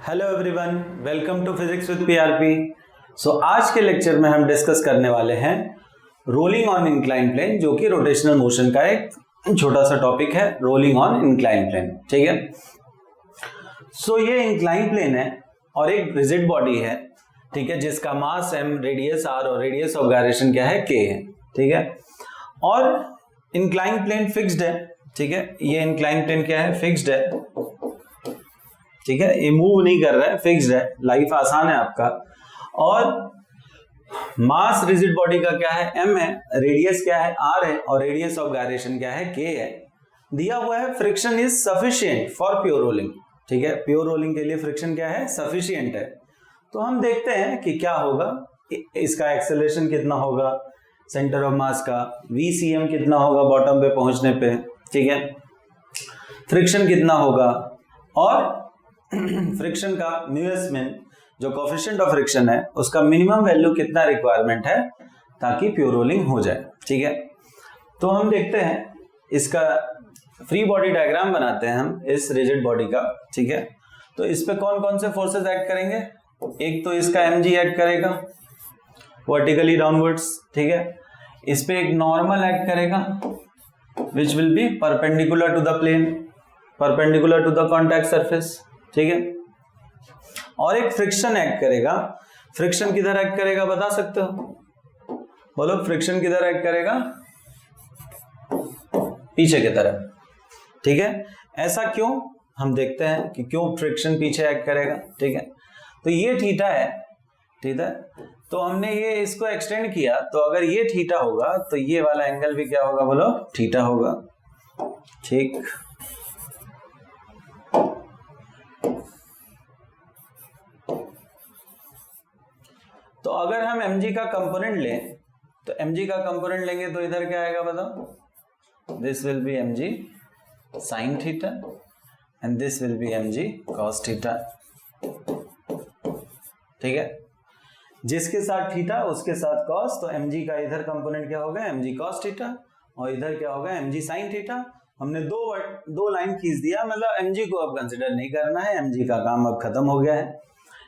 Hello everyone, welcome to physics with PRP. So आज के lecture में हम डिस्कस करने वाले हैं रोलिंग ऑन इंक्लाइन प्लेन, जो कि रोटेशनल मोशन का एक छोटा सा टॉपिक है। रोलिंग ऑन इंक्लाइन प्लेन, ठीक है। सो ये इंक्लाइन प्लेन है और एक रिजिड बॉडी है, ठीक है, जिसका मास m, रेडियस r और रेडियस ऑफ गायरेशन क्या है, k है, ठीक है। और इंक्लाइन प्लेन फिक्स्ड है, ठीक है। ये इंक्लाइन प्लेन क्या है, फिक्स्ड है, ठीक है। ये मूव नहीं कर रहा है, फिक्स्ड है, लाइफ आसान है आपका। और मास रिजिड बॉडी का क्या है, m है, रेडियस क्या है, r है, और रेडियस ऑफ गायरेशन क्या है, k है। दिया हुआ है friction is sufficient for pure rolling, ठीक है। प्योर रोलिंग के लिए फ्रिक्शन क्या है, सफिशिएंट है। तो हम देखते हैं कि क्या होगा, इसका एक्सेलरेशन कितना होगा, सेंटर ऑफ मास का VCM कितना होगा बॉटम पे पहुंचने पे, ठीक है। फ्रिक्शन कितना होगा, और फ्रिक्शन का म्यूएस min, जो कोफिशिएंट ऑफ फ्रिक्शन है, उसका मिनिमम वैल्यू कितना रिक्वायरमेंट है ताकि प्योर रोलिंग हो जाए, ठीक है। तो हम देखते हैं, इसका फ्री बॉडी डायग्राम बनाते हैं हम इस रिजिड बॉडी का, ठीक है। तो इस पे कौन कौन से फोर्सेस एक्ट करेंगे, एक तो इसका mg एक्ट करेगा वर्टिकली डाउनवर्ड्स, ठीक है। इस पे एक नॉर्मल एक्ट करेगा which will be perpendicular to the plane, perpendicular to the contact surface, ठीक है। और एक फ्रिक्शन एक्ट करेगा। फ्रिक्शन किधर एक्ट करेगा बता सकते हो, बोलो, फ्रिक्शन किधर एक्ट करेगा, पीछे की तरफ, ठीक है। ऐसा क्यों, हम देखते हैं कि क्यों फ्रिक्शन पीछे एक्ट करेगा, ठीक है। तो ये थीटा है, ठीक है। तो हमने ये इसको एक्सटेंड किया, तो अगर ये थीटा होगा तो ये वाला एंगल भी क्या होगा, बोलो, थीटा होगा, ठीक। तो अगर हम mg का कंपोनेंट लें, तो mg का कंपोनेंट लेंगे तो इधर क्या आएगा बताओ, this will be mg sin theta and this will be mg cos theta, ठीक है। जिसके साथ थीटा उसके साथ cos, तो mg का इधर कंपोनेंट क्या होगा, mg cos थीटा, और इधर क्या होगा, mg sin थीटा। हमने दो लाइन खींच दिया, मतलब mg को अब कंसिडर नहीं करना है, mg का काम अब खत्म हो गया है,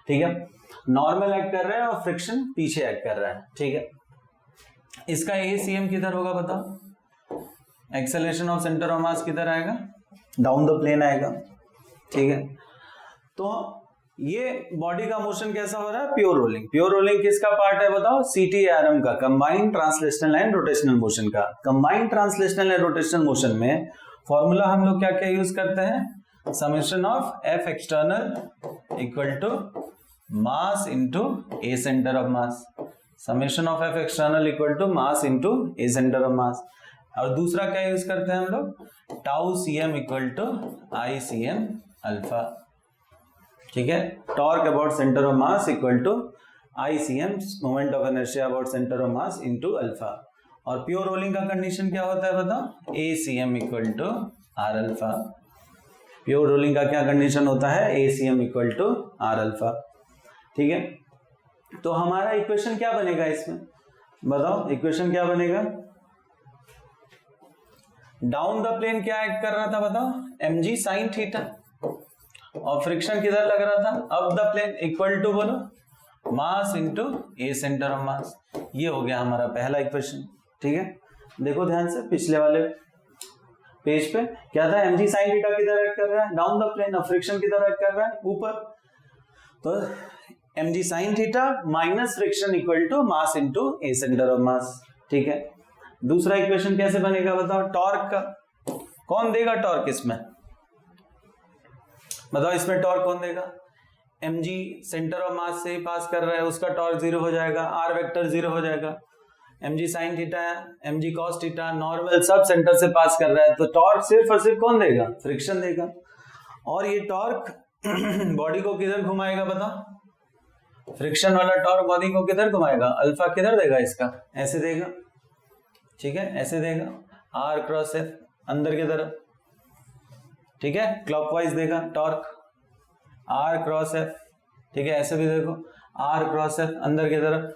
ठीक है। नॉर्मल एक्ट कर रहा है और फ्रिक्शन पीछे एक्ट कर रहा है, ठीक है। इसका ACM किधर होगा बताओ, एक्सेलरेशन ऑफ सेंटर ऑफ मास किधर आएगा, डाउन द प्लेन आएगा, ठीक है। तो ये बॉडी का मोशन कैसा हो रहा है, प्योर रोलिंग। प्योर रोलिंग किसका पार्ट है बताओ, CTRM का, combined translational and rotational motion का। Combined translational and rotational motion में फॉर्मूला हम लोग क्या क्या यूज करते हैं, summation of F external equal to mass into A centre of mass, summation of F external equal to mass into A centre of mass. और दूसरा क्या यूज करते हैं हम लोग, tau CM equal to ICM alpha, ठीक है। Torque about centre of mass equal to ICM moment of inertia about centre of mass into alpha. और प्योर रोलिंग का कंडीशन क्या होता है बताओ, ACM equal to R alpha. Pure rolling का क्या कंडीशन होता है, ACM equal to R alpha, ठीक है। तो हमारा इक्वेशन क्या बनेगा इसमें बताओ, इक्वेशन क्या बनेगा, डाउन द प्लेन क्या एक्ट कर रहा था बताओ, mg sin थीटा, और फ्रिक्शन किधर लग रहा था, up the plane equal to, बोलो, mass into A centre of mass. ये हो गया हमारा पहला इक्वेशन, ठीक है। देखो ध्यान से, पिछले वाले पेज पे क्या था, mg sin थीटा किधर एक्ट कर रहा है, डाउन द प्लेन, और फ्रिक्शन किधर एक्ट कर रहा है, ऊपर। तो mg sin theta minus friction equal to mass into A centre of mass, ठीक है। दूसरा इक्वेशन कैसे बनेगा बताओ, टॉर्क का, कौन देगा टॉर्क इसमें बताओ, इसमें टॉर्क कौन देगा, mg सेंटर ऑफ मास से ही पास कर रहा है, उसका टॉर्क 0 हो जाएगा, r वेक्टर 0 हो जाएगा। mg sin theta, mg cos theta, normal sub centre से पास कर रहा है, तो टॉर्क सिर्फ और सिर्फ कौन देगा, फ्रिक्शन देगा। और ये टॉर्क बॉडी को किधर घुमाएगा बताओ, फ्रिक्शन वाला टॉर्क बॉडी को किधर घुमाएगा, अल्फा किधर देगा इसका, ऐसे देगा, ठीक है, ऐसे देगा, R क्रॉस F अंदर की तरफ, ठीक है, क्लॉकवाइज देगा टॉर्क, R क्रॉस F, ठीक है, ऐसे भी देखो, R क्रॉस F अंदर की तरफ,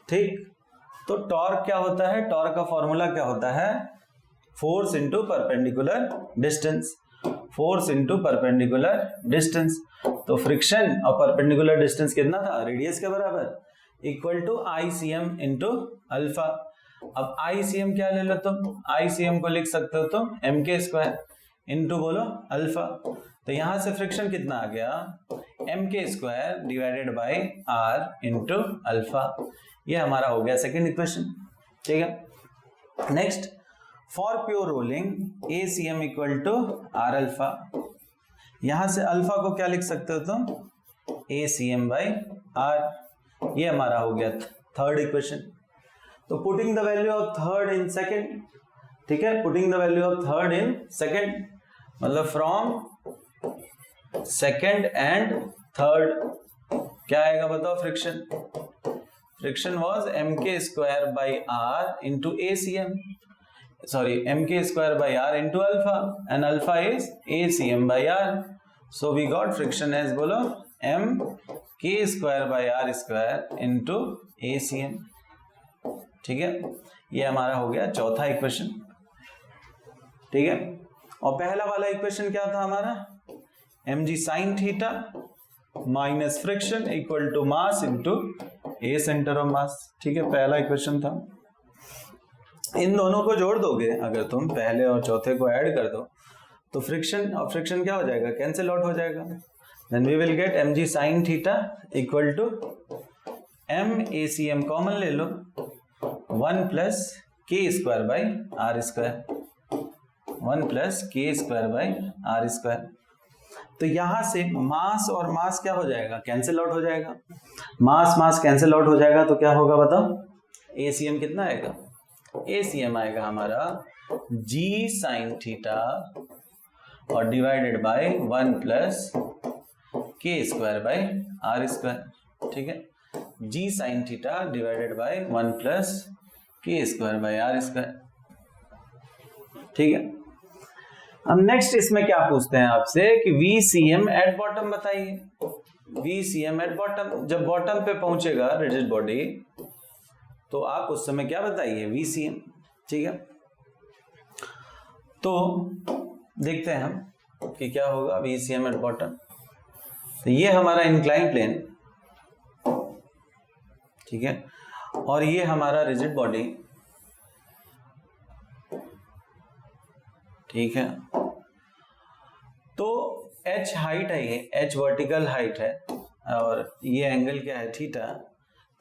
ठीक। तो टॉर्क क्या होता है, टॉर्क का फॉर्मूला क्या होता है, force into perpendicular distance, force into perpendicular distance. तो फ्रिक्शन और परपेंडिकुलर डिस्टेंस कितना था, रेडियस के बराबर, equal to ICM into alpha. अब ICM क्या ले लो तुम, ICM को लिख सकते हो तुम mk² इंटू बोलो अल्फा। तो यहां से फ्रिक्शन कितना आ गया, mk² divided by r into alpha. ये हमारा हो गया सेकेंड इक्वेशन। ठीक है, next, for pure rolling ACM equal to r alpha. यहां से अल्फा को क्या लिख सकते हो तुम, ACM बाई r। ये हमारा हो गया थर्ड इक्वेशन। तो putting the value of third in second, ठीक है, putting the value of third in second, मतलब फ्रॉम सेकेंड एंड थर्ड क्या आएगा बताओ, friction. Friction was mk² by r into ACM, sorry, mk² by r into alpha, and alpha is ACM by r. So we got friction as बोलो mk² by r square into ACM। ठीक है, ये हमारा हो गया चौथा equation. ठीक है, और पहला वाला इक्वेशन क्या था हमारा, mg sin theta minus friction equal to mass into A centre of mass. ठीक है, पहला इक्वेशन था। इन दोनों को जोड़ दोगे अगर तुम, पहले और चौथे को ऐड कर दो, तो फ्रिक्शन और फ्रिक्शन क्या हो जाएगा, कैंसिल आउट हो जाएगा। Then we will get mg sin theta equal to m ACM common ले लो, 1 plus k² by r square, 1 plus k² by r square. तो यहां से मास और मास क्या हो जाएगा, कैंसिल आउट हो जाएगा। मास मास कैंसिल आउट हो जाएगा तो क्या होगा बताओ, ACM कितना आएगा, ACM आएगा हमारा g sin थीटा और divided by 1 plus k² by r square. ठीक है, g sin theta divided by 1 plus k² by r square. ठीक है, अब नेक्स्ट इसमें क्या पूछते हैं आपसे कि VCM एट बॉटम बताइए। VCM एट बॉटम, जब बॉटम पे पहुंचेगा रिजिड बॉडी तो आप उस समय क्या बताइए, VCM। ठीक है, तो देखते हैं हम कि क्या होगा VCM एट बॉटम। तो ये हमारा इंक्लाइन प्लेन, ठीक है, और ये हमारा रिजिड बॉडी। ठीक है, तो h हाइट है, ये h वर्टिकल हाइट है और ये एंगल क्या है, थीटा।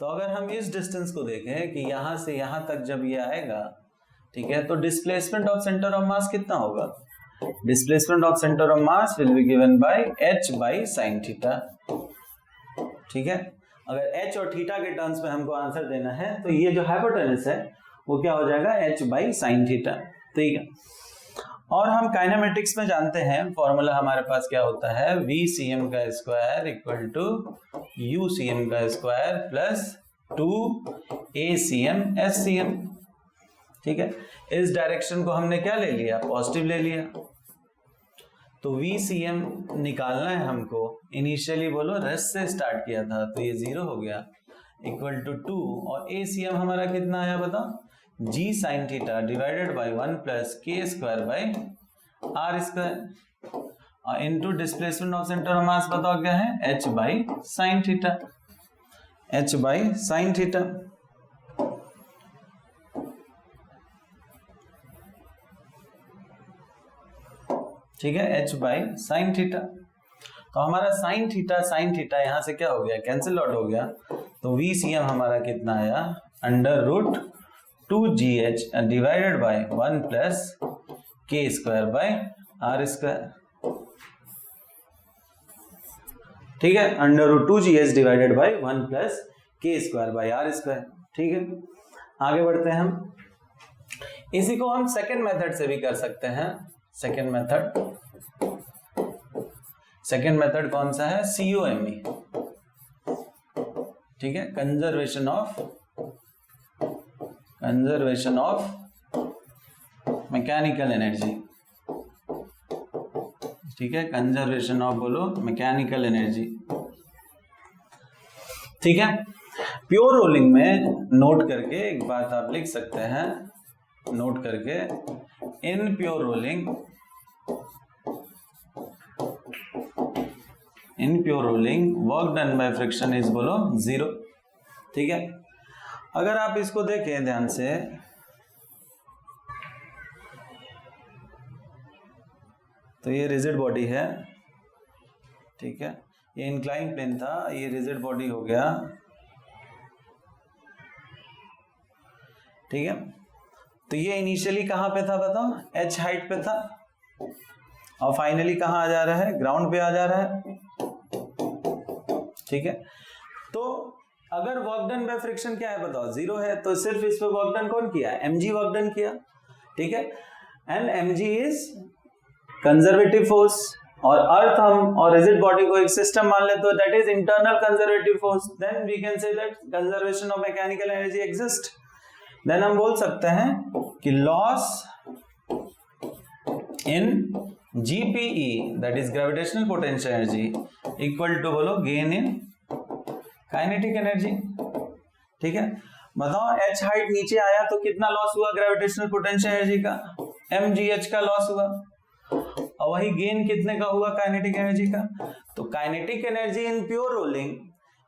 तो अगर हम इस डिस्टेंस को देखें कि यहां से यहां तक जब ये आएगा, ठीक है, तो डिस्प्लेसमेंट ऑफ सेंटर ऑफ मास कितना होगा, displacement of centre of mass will be given by h by sine theta. ठीक है, अगर h और थीटा के टर्म्स में हमको आंसर देना है तो ये जो हाइपोटेनस है वो क्या हो जाएगा, h बाई साइन थीटा। ठीक है, और हम काइनेमेटिक्स में जानते हैं फॉर्मूला हमारे पास क्या होता है, VCM का स्क्वायर इक्वल टू UCM का स्क्वायर प्लस 2ACM SCM। ठीक है, इस डायरेक्शन को हमने क्या ले लिया, पॉजिटिव ले लिया। तो VCM निकालना है हमको, इनिशियली बोलो रेस्ट से स्टार्ट किया था तो ये 0 हो गया, इक्वल टू 2, और ACM हमारा कितना आया बताओ, g sin theta divided by 1 plus k² by r square और into displacement of centre of mass बताओ क्या है, h by sine theta, h by sine theta. ठीक है, h बाई साइन थीटा। तो हमारा साइन थीटा यहां से क्या हो गया, कैंसिल आउट हो गया। तो VCM हमारा कितना आया, under root 2GH divided by 1 plus k² by r square. ठीक है, under root 2GH divided by 1 plus k² by r square. ठीक है, आगे बढ़ते हैं हम। इसी को हम सेकेंड मेथड से भी कर सकते हैं। सेकेंड मेथड कौन सा है, COME। ठीक है, कंजर्वेशन ऑफ मैकेनिकल एनर्जी। ठीक है, कंजर्वेशन ऑफ बोलो मैकेनिकल एनर्जी। ठीक है, प्योर रोलिंग में नोट करके एक बात आप लिख सकते हैं, नोट करके, इन pure rolling in pure rolling work done by friction is बोलो 0। ठीक है, अगर आप इसको देखें ध्यान से तो ये रिजिड बॉडी है, ठीक है, ये इंक्लाइन प्लेन था, ये रिजिड बॉडी हो गया, ठीक है। तो ये इनिशियली कहां पे था बताओ, h हाइट पे था, और फाइनली कहां आ जा रहा है, ग्राउंड पे आ जा रहा है, ठीक है। तो अगर वर्क डन बाय फ्रिक्शन क्या है बताओ, 0 है, तो सिर्फ इस पे वर्क डन कौन किया, mg वर्क डन किया, ठीक है। And mg is conservative force, और अर्थ हम और रिजिड बॉडी को एक सिस्टम मान लेते हो, that is internal conservative force, then we can say that conservation of mechanical energy exist. देन हम बोल सकते हैं कि loss in GPE that is gravitational potential energy equal to बोलो गेन इन काइनेटिक एनर्जी, ठीक है। बताओ h हाइट नीचे आया तो कितना लॉस हुआ ग्रेविटेशनल पोटेंशियल एनर्जी का, mgh का लॉस हुआ, और वही गेन कितने का हुआ काइनेटिक एनर्जी का। तो kinetic energy in pure rolling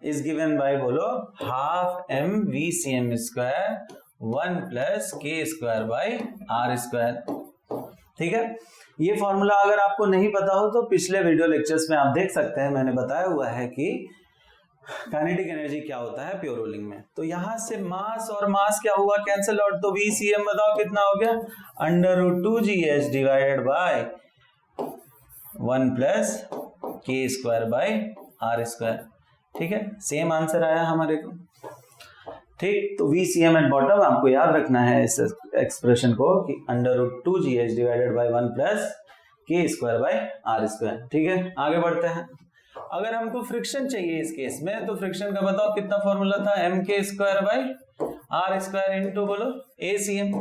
is given by बोलो half mvcm square 1 plus k square by r square, ठीक है। ये फॉर्मूला अगर आपको नहीं पता हो तो पिछले वीडियो लेक्चर्स में आप देख सकते हैं, मैंने बताया हुआ है कि काइनेटिक एनर्जी क्या होता है प्योर रोलिंग में। तो यहां से मास और मास क्या हुआ, कैंसिल आउट, तो VCM बताओ कितना हो गया, √2gh divided by 1 plus k square by r square, ठीक है। सेम आंसर आया हमारे को, ठीक। तो VCM एट बॉटम आपको याद रखना है इस एक्सप्रेशन को कि √2gh divided by 1 plus k square by r square, ठीक है। आगे बढ़ते हैं, अगर हमको फ्रिक्शन चाहिए इस केस में, तो फ्रिक्शन का बताओ कितना फॉर्मूला था, mk square by r square into बोलो ACM।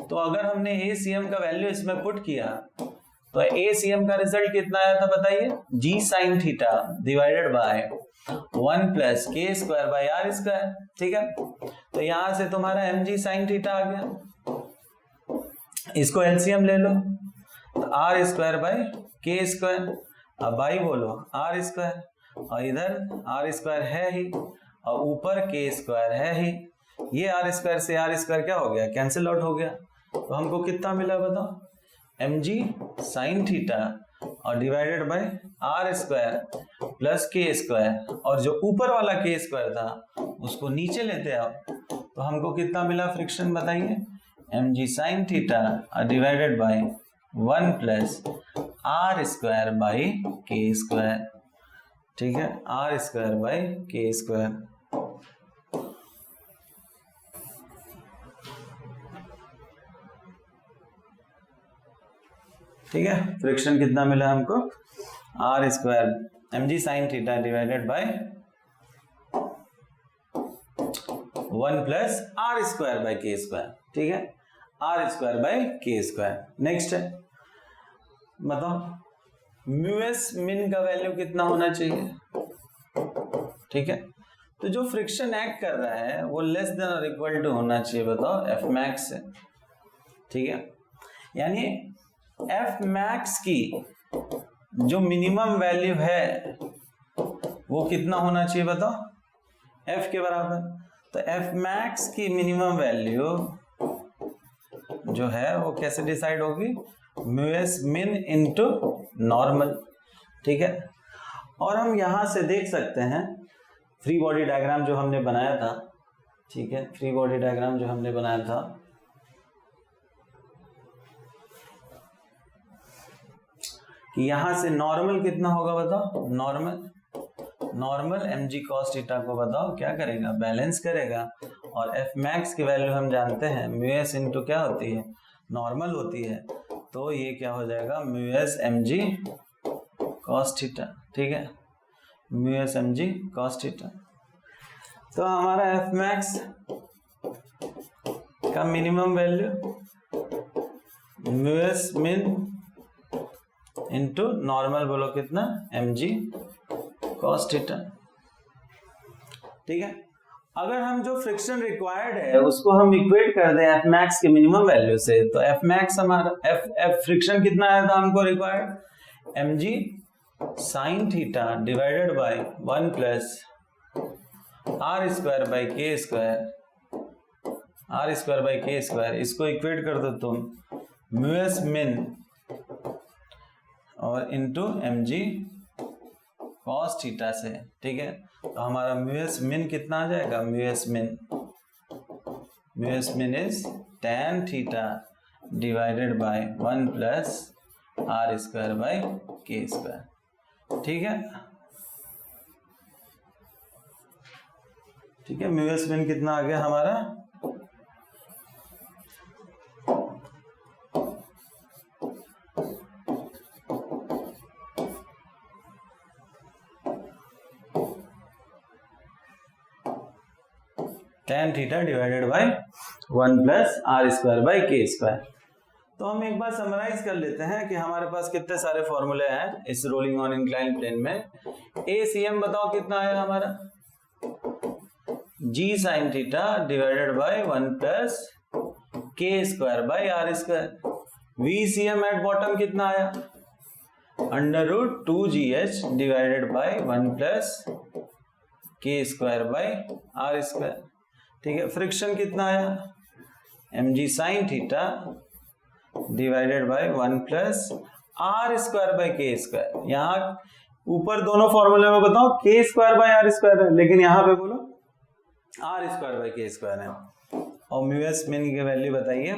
तो अगर हमने ACM का वैल्यू इसमें पुट किया तो ACM का रिजल्ट कितना आया था बताइए, g sin theta divided by 1 plus k square by r square, ठीक है। तो यहां से तुम्हारा mg sin थीटा आ गया, इसको LCM ले लो, तो r square by k square, अब बाई बोलो r स्क्वायर, और इधर r स्क्वायर है ही, और ऊपर k स्क्वायर है ही, ये r स्क्वायर से r स्क्वायर क्या हो गया, कैंसिल आउट हो गया। तो हमको कितना मिला बताओ, mg sin थीटा और divided by r square plus k square, और जो ऊपर वाला k स्क्वायर था उसको नीचे लेते आओ, तो हमको कितना मिला फ्रिक्शन बताइए, mg sin थीटा और divided by 1 plus r square by k square, ठीक है, r square by k square. ठीक है, फ्रिक्शन कितना मिला हमको, r square mg sin theta divided by 1 plus r square by k square, ठीक है, r square by k square. Next है, बताओ म्यूएस मिन का वैल्यू कितना होना चाहिए, ठीक है। तो जो फ्रिक्शन एक्ट कर रहा है वो लेस देन और इक्वल टू होना चाहिए, बताओ एफ मैक्स से, ठीक है। यानी एफ मैक्स की जो मिनिमम वैल्यू है वो कितना होना चाहिए बताओ, एफ के बराबर। तो एफ मैक्स की मिनिमम वैल्यू जो है वो कैसे डिसाइड होगी, म्यूएस मिन इनटू नॉर्मल, ठीक है। और हम यहां से देख सकते हैं फ्री बॉडी डायग्राम जो हमने बनाया था, ठीक है, फ्री बॉडी डायग्राम जो हमने बनाया था, कि यहां से नॉर्मल कितना होगा बताओ, नॉर्मल mg cos थीटा को बताओ क्या करेगा, बैलेंस करेगा, और एफ मैक्स की वैल्यू हम जानते हैं म्यूएस इनटू क्या होती है, नॉर्मल होती है, तो ये क्या हो जाएगा म्यूएस mg cos थीटा, ठीक है, म्यूएस mg cos थीटा। तो हमारा एफ मैक्स का मिनिमम वैल्यू म्यूएस मिन इनटू नॉर्मल बोलो कितना, mg cos थीटा, ठीक है। अगर हम जो फ्रिक्शन रिक्वायर्ड है उसको हम इक्वेट कर दें एफ मैक्स के मिनिमम वैल्यू से, तो एफ मैक्स हमारा एफ फ्रिक्शन कितना आया था हमको required, mg sine theta divided by 1 plus are square by के स्क्वायर, आर स्क्वायर बाई के स्क्वायर, इसको इक्वेट कर दो तुम म्यू एस मिन और into m g cos theta से, ठीक है। तो हमारा म्यू एस मिन कितना आ जाएगा, mu s min is tan theta divided by 1 plus are square by के स्क्वायर, ठीक है। ठीक है, म्यू एस मिन कितना आ गया हमारा, tan theta divided by 1 plus are square by के स्क्वायर। तो हम एक बार समराइज कर लेते हैं कि हमारे पास कितने सारे फॉर्मूले हैं इस रोलिंग ऑन इंक्लाइन प्लेन में। ACM बताओ कितना आया हमारा, G sin theta divided by 1 plus K square by R square. VCM at bottom कितना आया, √2GH divided by 1 plus K square by R square, ठीक है। फ्रिक्शन कितना आया, mg sin theta divided by 1 plus are square by के square. यहाँ ऊपर दोनों फॉर्मूले में बताओ के स्क्वायर बाई आर स्क्वायर है, लेकिन यहाँ पे बोलो आर स्क्वायर बाई के स्क्वायर है। और म्यू एस मिन की वैल्यू बताइए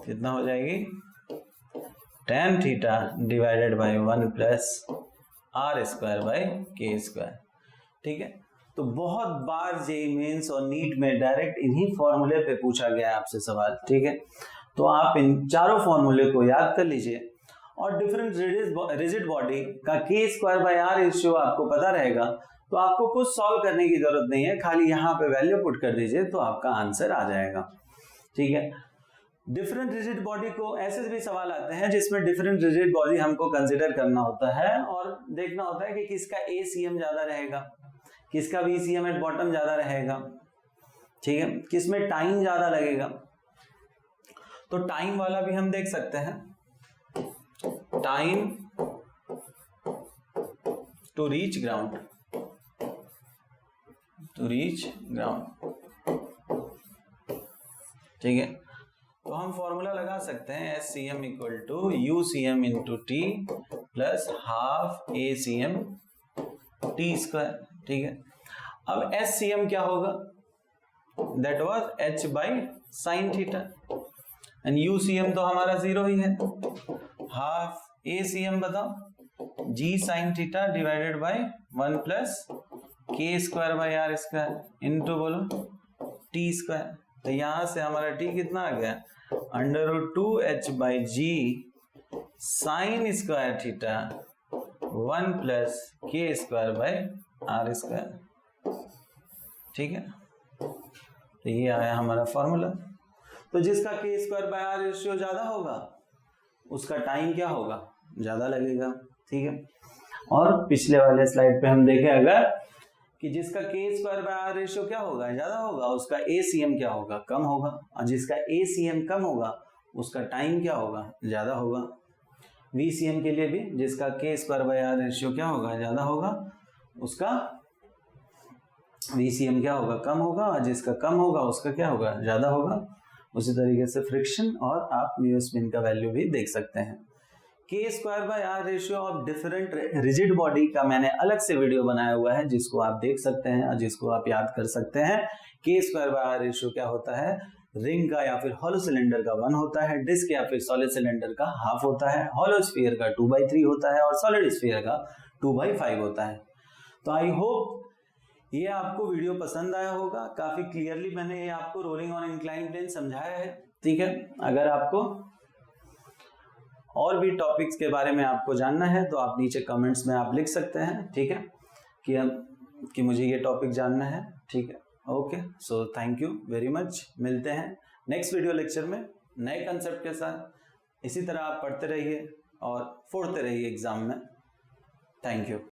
कितना हो जाएगी, tan theta divided by 1 plus are square by के स्क्वायर, ठीक है। तो बहुत बार जेईई मेंस और नीट में डायरेक्ट इन्हीं फॉर्मूले पे पूछा गया है आपसे सवाल, ठीक है। तो आप इन चारों फॉर्मूले को याद कर लीजिए और डिफरेंट रिजिड बॉडी का के स्क्वायर बाय आर रेशियो आपको पता रहेगा, तो आपको कुछ सॉल्व करने की जरूरत नहीं है, खाली यहाँ पे वैल्यू पुट कर दीजिए तो आपका आंसर आ जाएगा, ठीक है। डिफरेंट रिजिड बॉडी को ऐसे भी सवाल आते हैं जिसमें डिफरेंट रिजिड बॉडी हमको कंसिडर करना होता है और देखना होता है कि किसका ACM ज्यादा रहेगा, किसका VCM एट बॉटम ज्यादा रहेगा, ठीक है, किसमें टाइम ज्यादा लगेगा। तो टाइम वाला भी हम देख सकते हैं, टाइम टू रीच ग्राउंड, ठीक है। तो हम फॉर्मूला लगा सकते हैं SCM equal to UCM into T plus half ACM T square, ठीक है। अब SCM क्या होगा, that was h by sine theta and UCM तो हमारा 0 ही है। हाफ ACM बताओ, G sine theta divided by 1 plus K square by R square into बोलो टी स्क्वायर। तो यहां से हमारा t कितना आ गया, √2h by G sine square theta 1 plus K square by R square, ठीक है। तो ये आया हमारा फॉर्मूला। तो जिसका के स्क्वायर बाय आर रेशियो ज्यादा होगा उसका टाइम क्या होगा, ज्यादा लगेगा, ठीक है। और पिछले वाले स्लाइड पे हम देखें अगर कि जिसका के स्क्वायर बाय आर रेशियो क्या होगा, ज्यादा होगा, उसका ACM क्या होगा, कम होगा। और जिसका ACM कम होगा उसका टाइम क्या होगा, ज्यादा होगा। VCM के लिए भी जिसका के स्क्वायर बाय आर रेशियो क्या होगा, ज्यादा होगा, उसका VCM क्या होगा, कम होगा। और जिसका कम होगा उसका क्या होगा, ज्यादा होगा। उसी तरीके से फ्रिक्शन और आप म्यू एस मिन का वैल्यू भी देख सकते हैं। K square by r ratio of different rigid body का मैंने अलग से वीडियो बनाया हुआ है जिसको आप देख सकते हैं और जिसको आप याद कर सकते हैं। K square by r ratio क्या होता है, रिंग का या फिर हॉलो सिलेंडर का 1 होता है, डिस्क या फिर सॉलिड सिलेंडर का हाफ होता है, हॉलो स्फीयर का 2/3 होता है और सॉलिड स्फीयर का 2/5 होता है। तो आई होप ये आपको वीडियो पसंद आया होगा। काफी क्लियरली मैंने ये आपको रोलिंग ऑन इंक्लाइन प्लेन समझाया है, ठीक है। अगर आपको और भी टॉपिक्स के बारे में आपको जानना है तो आप नीचे कमेंट्स में आप लिख सकते हैं, ठीक है, कि मुझे ये टॉपिक जानना है, ठीक है। Okay, so thank you very much. मिलते हैं नेक्स्ट वीडियो लेक्चर में नए कंसेप्ट के साथ। इसी तरह आप पढ़ते रहिए और फोड़ते रहिए एग्जाम में। Thank you.